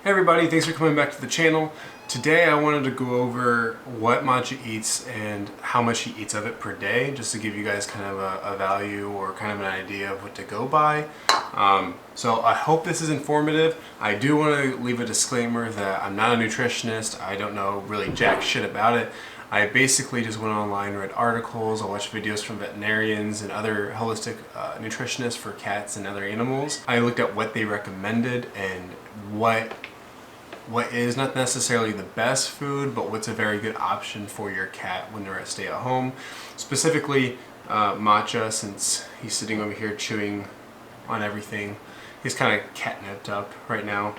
Hey everybody, thanks for coming back to the channel. Today I wanted to go over what Matcha eats and how much he eats of it per day, just to give you guys kind of a value or kind of an idea of what to go by. So I hope this is informative. I do want to leave a disclaimer that I'm not a nutritionist. I don't know really jack shit about it. I basically just went online, read articles, I watched videos from veterinarians and other holistic nutritionists for cats and other animals. I looked at what they recommended and what is not necessarily the best food, but what's a very good option for your cat when they're at stay at home. Specifically, Matcha, since he's sitting over here chewing on everything. He's kind of catnipped up right now.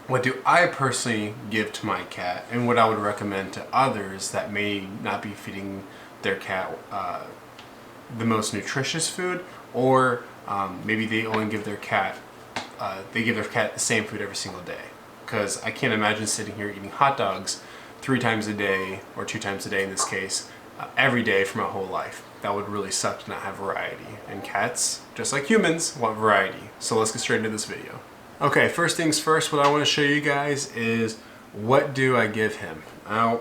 What do I personally give to my cat, and what I would recommend to others that may not be feeding their cat the most nutritious food, or maybe they only give their cat the same food every single day. Because I can't imagine sitting here eating hot dogs 3 times a day, or 2 times a day in this case, every day for my whole life. That would really suck to not have variety. And cats, just like humans, want variety. So let's get straight into this video. Okay, first things first, what I want to show you guys is what do I give him. Now,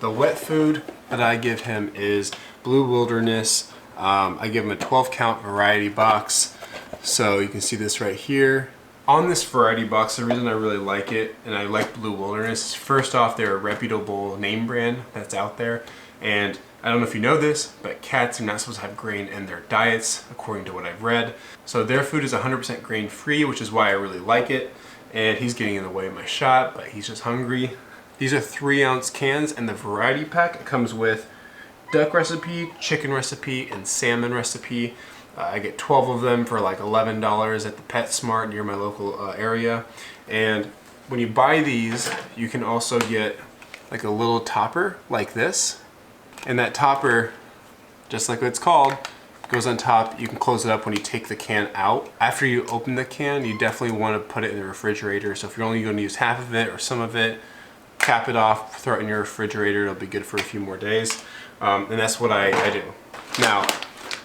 the wet food that I give him is Blue Wilderness. I give him a 12 count variety box. So you can see this right here. On this variety box, the reason I really like it, and I like Blue Wilderness, is first off, they're a reputable name brand that's out there. And I don't know if you know this, but cats are not supposed to have grain in their diets, according to what I've read. So their food is 100% grain free, which is why I really like it. And he's getting in the way of my shot, but he's just hungry. These are 3-ounce cans, and the variety pack comes with duck recipe, chicken recipe, and salmon recipe. I get 12 of them for like $11 at the PetSmart near my local area. And when you buy these, you can also get like a little topper like this. And that topper, just like what it's called, goes on top. You can close it up when you take the can out. After you open the can, you definitely want to put it in the refrigerator. So if you're only going to use half of it or some of it, cap it off, throw it in your refrigerator. It'll be good for a few more days. And that's what I do. Now,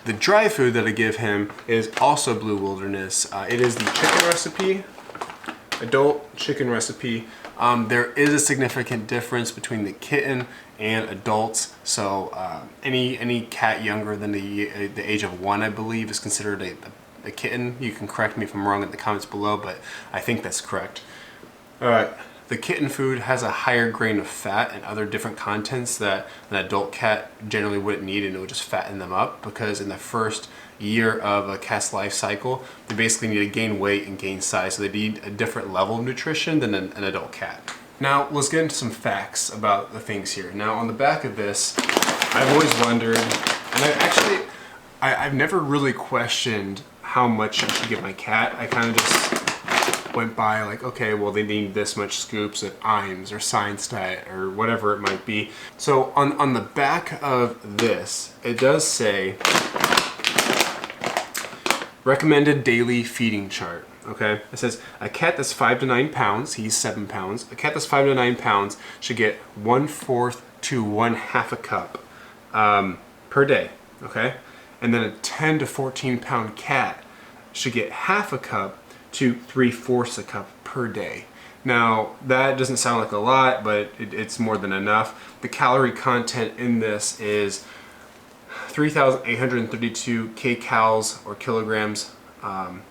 the dry food that I give him is also Blue Wilderness. It is the chicken recipe, adult chicken recipe. There is a significant difference between the kitten and adults. So any cat younger than the age of 1, I believe, is considered a kitten. You can correct me if I'm wrong in the comments below, but I think that's correct. The kitten food has a higher grain of fat and other different contents that an adult cat generally wouldn't need, and it would just fatten them up, because in the first year of a cat's life cycle, they basically need to gain weight and gain size, so they need a different level of nutrition than an adult cat. Now, let's get into some facts about the things here. Now, on the back of this, I've always wondered, and I've never really questioned how much I should give my cat. I kind of just went by like, okay, well, they need this much scoops of IMS or Science Diet or whatever it might be. So on the back of this, it does say recommended daily feeding chart. Okay, it says a cat that's 5 to 9 pounds, he's 7 pounds. A cat that's 5 to 9 pounds should get 1/4 to 1/2 a cup per day. Okay, and then a 10 to 14 pound cat should get 1/2 cup to 3/4 a cup per day. Now, that doesn't sound like a lot, but it's more than enough. The calorie content in this is 3,832 kcals or kilograms, and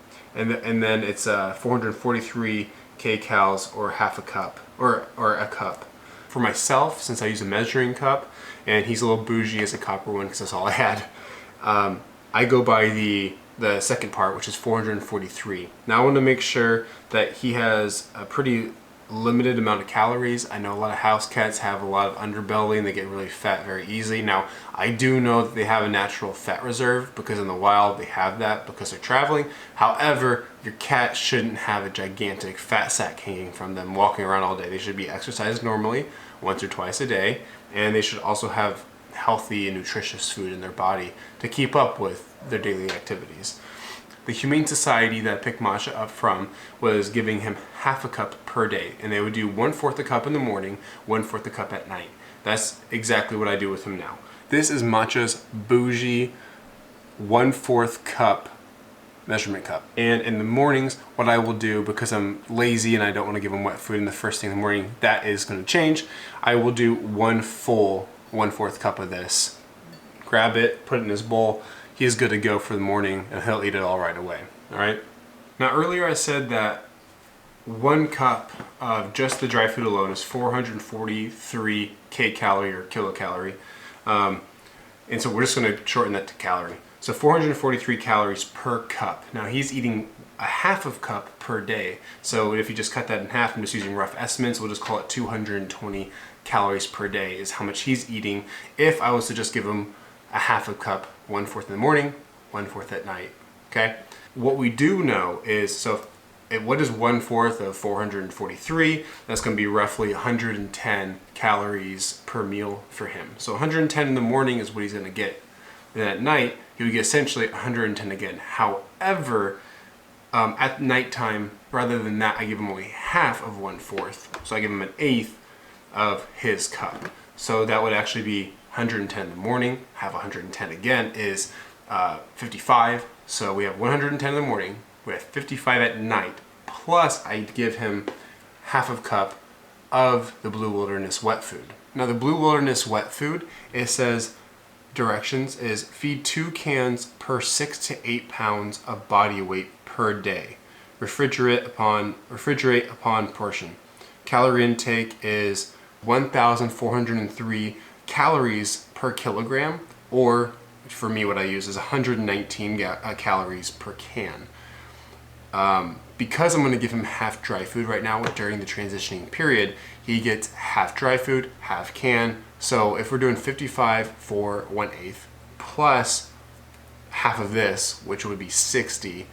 then it's 443 kcals or 1/2 cup or a cup. For myself, since I use a measuring cup, and he's a little bougie as a copper one because that's all I had, I go by the second part, which is 443. Now I want to make sure that he has a pretty limited amount of calories. I know a lot of house cats have a lot of underbelly and they get really fat very easily. Now, I do know that they have a natural fat reserve, because in the wild they have that because they're traveling. However, your cat shouldn't have a gigantic fat sack hanging from them walking around all day. They should be exercised normally once or twice a day, and they should also have healthy and nutritious food in their body to keep up with their daily activities. The Humane Society that I picked Matcha up from was giving him 1/2 cup per day, and they would do 1/4 a cup in the morning, 1/4 a cup at night. That's exactly what I do with him now. This is Matcha's bougie 1/4 cup measurement cup. And in the mornings, what I will do, because I'm lazy and I don't want to give him wet food in the first thing in the morning, that is going to change. I will do one full 1/4 cup of this. Grab it, put it in his bowl. He is good to go for the morning and he'll eat it all right away. All right. Now earlier I said that 1 cup of just the dry food alone is 443 kcal or kilocalorie. And so we're just going to shorten that to calorie. So 443 calories per cup. Now he's eating a 1/2 cup per day. So if you just cut that in half, I'm just using rough estimates, we'll just call it 220 calories per day is how much he's eating if I was to just give him a 1/2 cup, 1/4 in the morning, 1/4 at night, okay? What we do know is, what is 1/4 of 443? That's going to be roughly 110 calories per meal for him. So 110 in the morning is what he's going to get. Then at night, he would get essentially 110 again. However, at nighttime, rather than that, I give him only 1/2 of 1/4. So I give him an 1/8 of his cup. So that would actually be 110 in the morning, have 110 again is 55. So we have 110 in the morning, we have 55 at night, plus I give him 1/2 cup of the Blue Wilderness wet food. Now the Blue Wilderness wet food, it says directions is feed 2 cans per 6 to 8 pounds of body weight per day. Refrigerate upon portion. Calorie intake is 1,403 calories per kilogram, or for me what I use is 119 calories per can. Because I'm going to give him half dry food right now during the transitioning period, he gets half dry food, half can. So if we're doing 55 for 1/8 plus half of this, which would be 60,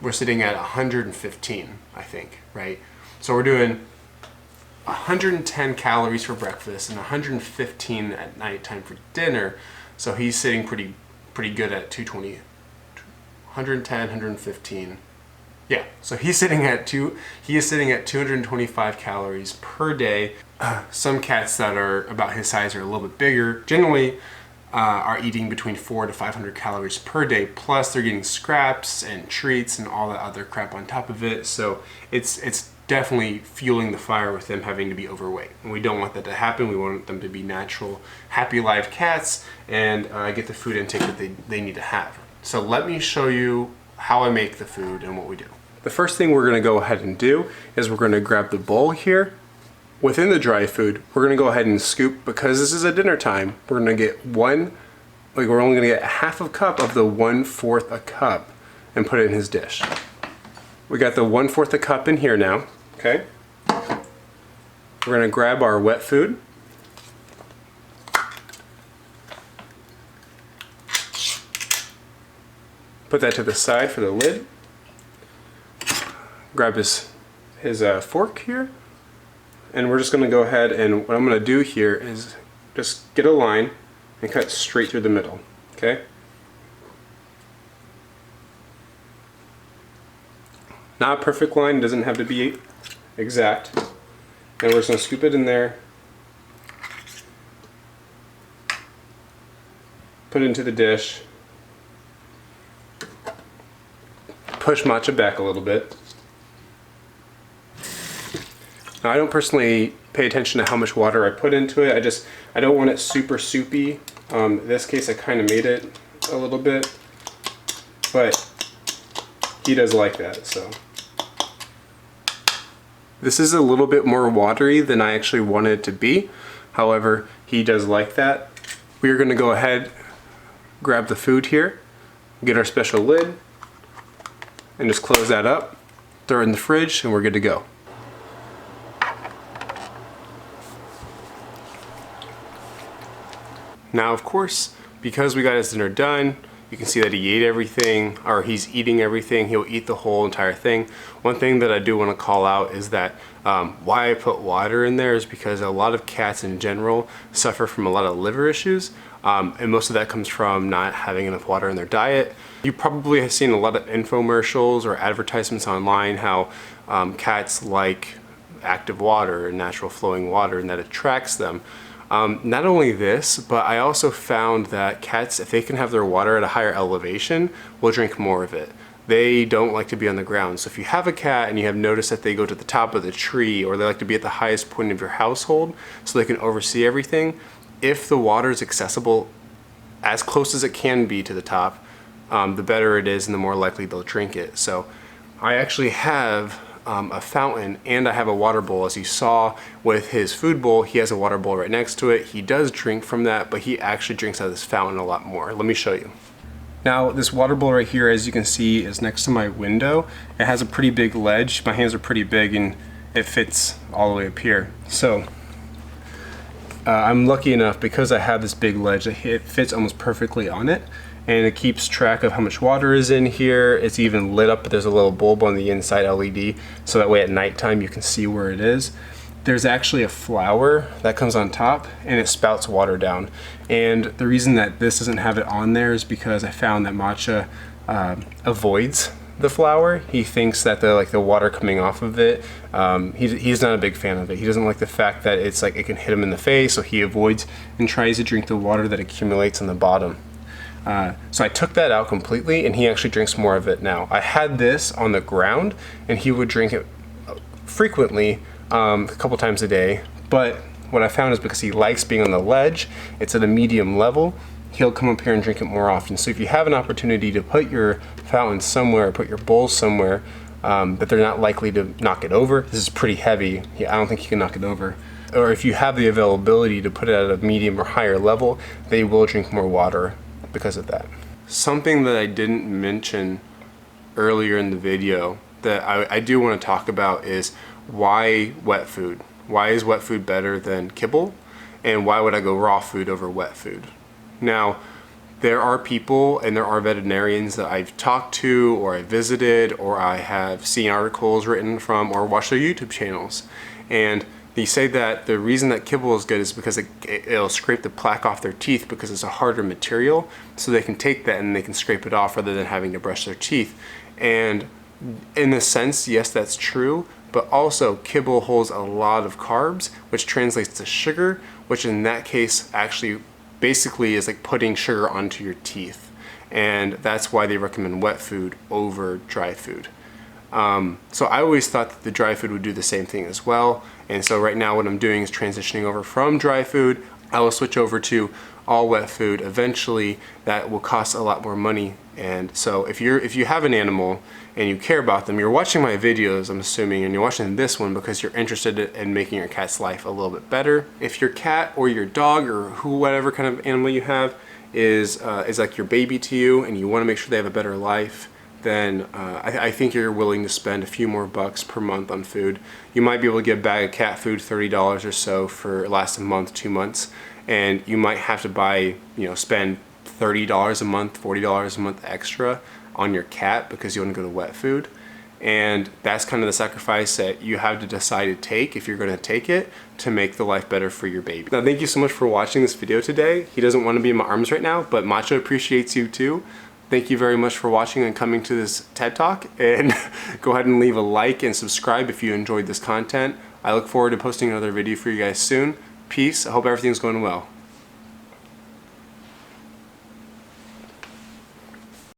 we're sitting at 115, I think, right? So we're doing 110 calories for breakfast and 115 at nighttime for dinner. So he's sitting pretty good at 220, 110, 115. Yeah, so he is sitting at 225 calories per day. Some cats that are about his size are a little bit bigger. Generally are eating between 400 to 500 calories per day, plus they're getting scraps and treats and all that other crap on top of it. So it's definitely fueling the fire with them having to be overweight. And we don't want that to happen. We want them to be natural, happy live cats and get the food intake that they need to have. So let me show you how I make the food and what we do. The first thing we're going to go ahead and do is we're going to grab the bowl here. Within the dry food, we're going to go ahead and scoop, because this is a dinner time, we're going to get we're only going to get 1/2 cup of the 1/4 a cup and put it in his dish. We got the 1/4 a cup in here now, okay? We're going to grab our wet food. Put that to the side for the lid. Grab his fork here. And we're just going to go ahead, and what I'm going to do here is just get a line and cut straight through the middle, okay? Not a perfect line, doesn't have to be exact. And we're just going to scoop it in there, put it into the dish, push Matcha back a little bit. Now, I don't personally pay attention to how much water I put into it. I don't want it super soupy. In this case, I kind of made it a little bit, but he does like that, so. This is a little bit more watery than I actually wanted it to be. However, he does like that. We are going to go ahead, grab the food here, get our special lid, and just close that up, throw it in the fridge, and we're good to go. Now, of course, because we got his dinner done, you can see that he ate everything, or he's eating everything. He'll eat the whole entire thing. One thing that I do want to call out is that why I put water in there is because a lot of cats in general suffer from a lot of liver issues, and most of that comes from not having enough water in their diet. You probably have seen a lot of infomercials or advertisements online how cats like active water and natural flowing water, and that attracts them. Not only this, but I also found that cats, if they can have their water at a higher elevation, will drink more of it. they don't like to be on the ground. So if you have a cat and you have noticed that they go to the top of the tree, or they like to be at the highest point of your household so they can oversee everything, if the water is accessible as close as it can be to the top, the better it is and the more likely they'll drink it. So I actually have a fountain and I have a water bowl. As you saw with his food bowl, he has a water bowl right next to it. He does drink from that, but he actually drinks out of this fountain a lot more. Let me show you. Now this water bowl right here, as you can see, is next to my window. It has a pretty big ledge. My hands are pretty big and it fits all the way up here. So I'm lucky enough, because I have this big ledge, that it fits almost perfectly on it, and it keeps track of how much water is in here. It's even lit up, but there's a little bulb on the inside LED, so that way at nighttime you can see where it is. There's actually a flower that comes on top and it spouts water down. And the reason that this doesn't have it on there is because I found that Matcha avoids the flower. He thinks that the water coming off of it, he's not a big fan of it. He doesn't like the fact that it's like it can hit him in the face, so he avoids and tries to drink the water that accumulates on the bottom. So I took that out completely and he actually drinks more of it now. I had this on the ground and he would drink it frequently, a couple times a day, but what I found is because he likes being on the ledge, it's at a medium level, he'll come up here and drink it more often. So if you have an opportunity to put your fountain somewhere, put your bowl somewhere that they're not likely to knock it over, this is pretty heavy, I don't think you can knock it over, or if you have the availability to put it at a medium or higher level, they will drink more water because of that. Something that I didn't mention earlier in the video that I do want to talk about is why wet food? Why is wet food better than kibble? And why would I go raw food over wet food? Now, there are people and there are veterinarians that I've talked to, or I visited, or I have seen articles written from, or watched their YouTube channels. And they say that the reason that kibble is good is because it'll scrape the plaque off their teeth because it's a harder material, so they can take that and they can scrape it off rather than having to brush their teeth. And in a sense, yes, that's true, but also kibble holds a lot of carbs, which translates to sugar, which in that case actually basically is like putting sugar onto your teeth. And that's why they recommend wet food over dry food. So I always thought that the dry food would do the same thing as well. And so right now what I'm doing is transitioning over from dry food. I will switch over to all wet food. Eventually that will cost a lot more money. And so if you have an animal and you care about them, you're watching my videos, I'm assuming, and you're watching this one because you're interested in making your cat's life a little bit better. If your cat or your dog or whatever kind of animal you have is like your baby to you and you want to make sure they have a better life, then I think you're willing to spend a few more bucks per month on food. You might be able to get a bag of cat food, $30 or so, for last a month, 2 months, and you might have to buy, spend $30 a month, $40 a month extra on your cat because you want to go to wet food. And that's kind of the sacrifice that you have to decide to take, if you're going to take it, to make the life better for your baby. Now, thank you so much for watching this video today. He doesn't want to be in my arms right now, but Matcha appreciates you too. Thank you very much for watching and coming to this TED Talk, and go ahead and leave a like and subscribe if you enjoyed this content. I look forward to posting another video for you guys soon. Peace. I hope everything's going well.